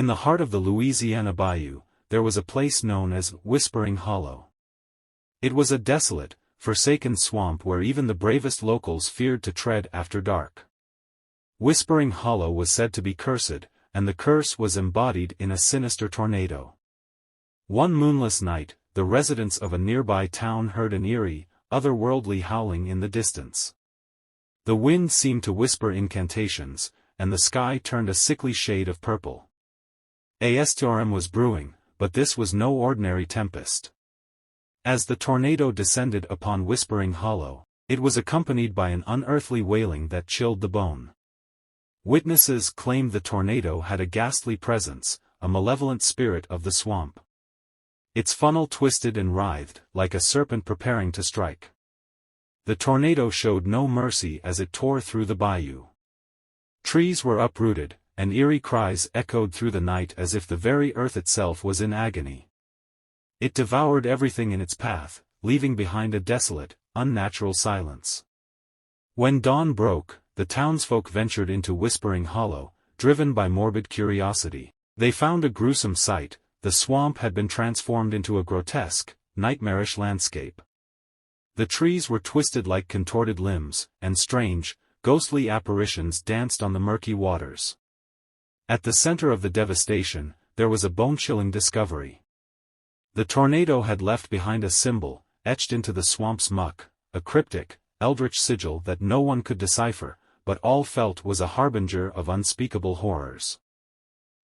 In the heart of the Louisiana Bayou, there was a place known as Whispering Hollow. It was a desolate, forsaken swamp where even the bravest locals feared to tread after dark. Whispering Hollow was said to be cursed, and the curse was embodied in a sinister tornado. One moonless night, the residents of a nearby town heard an eerie, otherworldly howling in the distance. The wind seemed to whisper incantations, and the sky turned a sickly shade of purple. A storm was brewing, but this was no ordinary tempest. As the tornado descended upon Whispering Hollow, it was accompanied by an unearthly wailing that chilled the bone. Witnesses claimed the tornado had a ghastly presence, a malevolent spirit of the swamp. Its funnel twisted and writhed, like a serpent preparing to strike. The tornado showed no mercy as it tore through the bayou. Trees were uprooted, and eerie cries echoed through the night as if the very earth itself was in agony. It devoured everything in its path, leaving behind a desolate, unnatural silence. When dawn broke, the townsfolk ventured into Whispering Hollow, driven by morbid curiosity. They found a gruesome sight. The swamp had been transformed into a grotesque, nightmarish landscape. The trees were twisted like contorted limbs, and strange, ghostly apparitions danced on the murky waters. At the center of the devastation, there was a bone-chilling discovery. The tornado had left behind a symbol, etched into the swamp's muck, a cryptic, eldritch sigil that no one could decipher, but all felt was a harbinger of unspeakable horrors.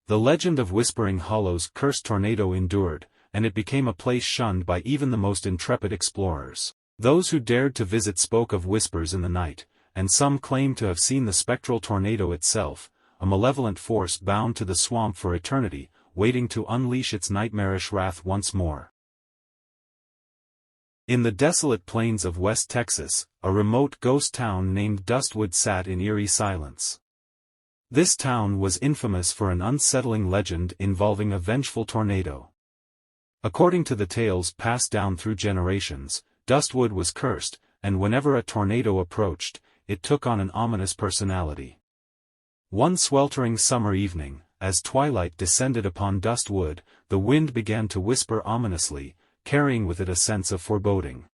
The legend of Whispering Hollow's cursed tornado endured, and it became a place shunned by even the most intrepid explorers. Those who dared to visit spoke of whispers in the night, and some claimed to have seen the spectral tornado itself, a malevolent force bound to the swamp for eternity, waiting to unleash its nightmarish wrath once more. In the desolate plains of West Texas, a remote ghost town named Dustwood sat in eerie silence. This town was infamous for an unsettling legend involving a vengeful tornado. According to the tales passed down through generations, Dustwood was cursed, and whenever a tornado approached, it took on an ominous personality. One sweltering summer evening, as twilight descended upon Dustwood, the wind began to whisper ominously, carrying with it a sense of foreboding.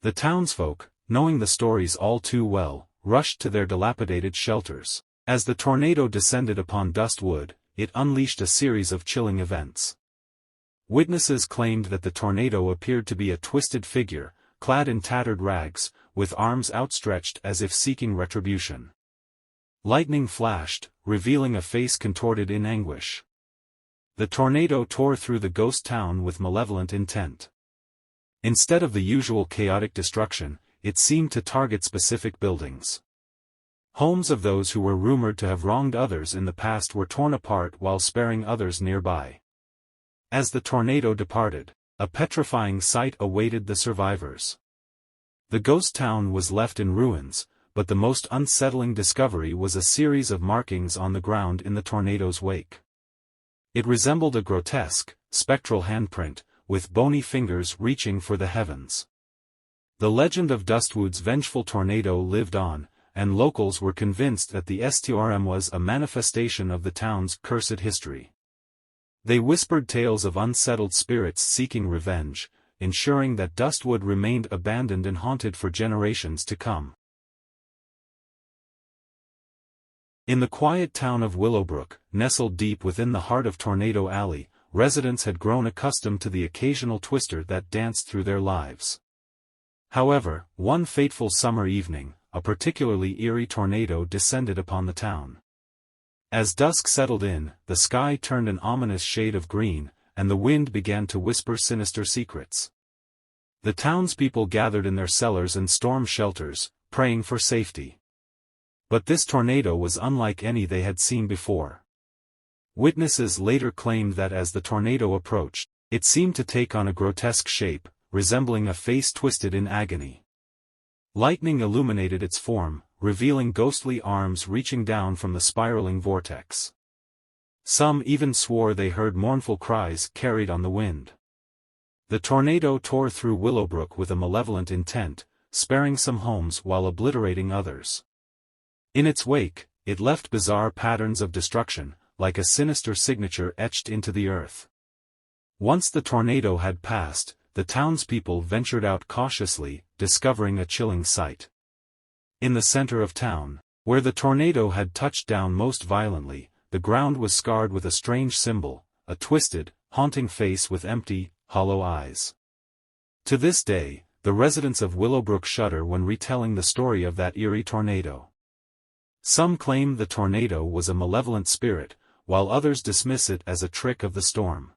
The townsfolk, knowing the stories all too well, rushed to their dilapidated shelters. As the tornado descended upon Dustwood, it unleashed a series of chilling events. Witnesses claimed that the tornado appeared to be a twisted figure, clad in tattered rags, with arms outstretched as if seeking retribution. Lightning flashed, revealing a face contorted in anguish. The tornado tore through the ghost town with malevolent intent. Instead of the usual chaotic destruction, it seemed to target specific buildings. Homes of those who were rumored to have wronged others in the past were torn apart while sparing others nearby. As the tornado departed, a petrifying sight awaited the survivors. The ghost town was left in ruins, but the most unsettling discovery was a series of markings on the ground in the tornado's wake. It resembled a grotesque, spectral handprint, with bony fingers reaching for the heavens. The legend of Dustwood's vengeful tornado lived on, and locals were convinced that the storm was a manifestation of the town's cursed history. They whispered tales of unsettled spirits seeking revenge, ensuring that Dustwood remained abandoned and haunted for generations to come. In the quiet town of Willowbrook, nestled deep within the heart of Tornado Alley, residents had grown accustomed to the occasional twister that danced through their lives. However, one fateful summer evening, a particularly eerie tornado descended upon the town. As dusk settled in, the sky turned an ominous shade of green, and the wind began to whisper sinister secrets. The townspeople gathered in their cellars and storm shelters, praying for safety. But this tornado was unlike any they had seen before. Witnesses later claimed that as the tornado approached, it seemed to take on a grotesque shape, resembling a face twisted in agony. Lightning illuminated its form, revealing ghostly arms reaching down from the spiraling vortex. Some even swore they heard mournful cries carried on the wind. The tornado tore through Willowbrook with a malevolent intent, sparing some homes while obliterating others. In its wake, it left bizarre patterns of destruction, like a sinister signature etched into the earth. Once the tornado had passed, the townspeople ventured out cautiously, discovering a chilling sight. In the center of town, where the tornado had touched down most violently, the ground was scarred with a strange symbol, a twisted, haunting face with empty, hollow eyes. To this day, the residents of Willowbrook shudder when retelling the story of that eerie tornado. Some claim the tornado was a malevolent spirit, while others dismiss it as a trick of the storm.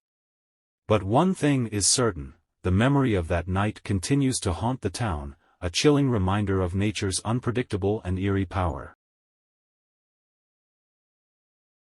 But one thing is certain, the memory of that night continues to haunt the town, a chilling reminder of nature's unpredictable and eerie power.